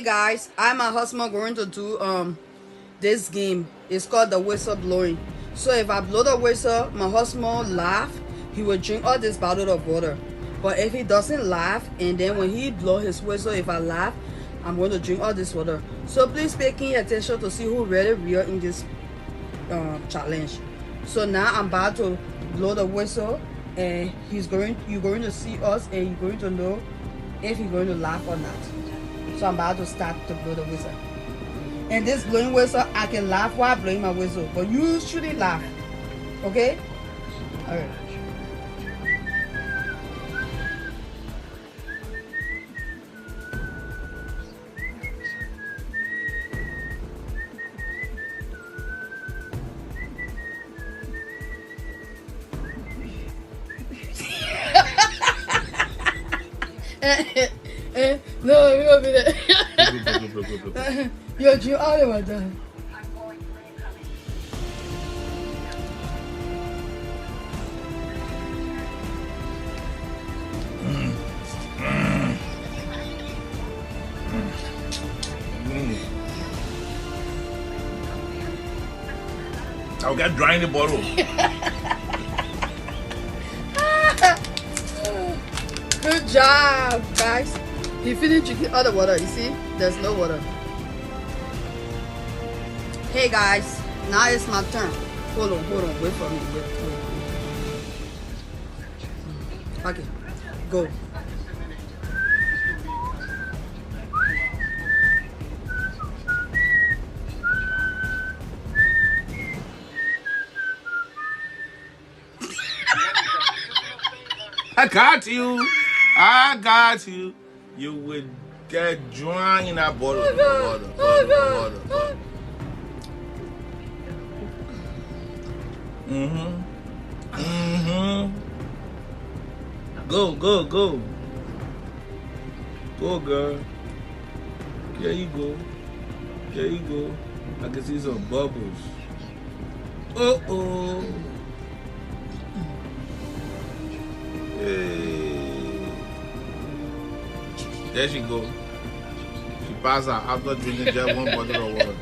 guys, I and my husband going to do this game. It's called the whistle blowing. So if I blow the whistle, my husband laugh, he will drink all this bottle of water. But if he doesn't laugh, and then when he blow his whistle, if I laugh, I'm going to drink all this water. So please pay keen attention to see who really real in this challenge. So now I'm about to blow the whistle, and you're going to see us, and you're going to know if he's going to laugh or not. So I'm about to start to blow the whistle. And this blowing whistle, I can laugh while blowing my whistle, but you shouldn't laugh. Okay? All right. No, you gonna be there. Yo, you all over there. I'll get dry in the bottle. Good job, guys. You finished drinking all the water. You see, there's no water. Hey guys, now it's my turn. Hold on, wait for me. Wait. Okay, go. I got you. I got you. You would get drunk in that bottle. Water. Go. Go, girl. There you go. I can see some bubbles. Uh-oh. Hey. There she go. She passed out after drinking just one bottle of water.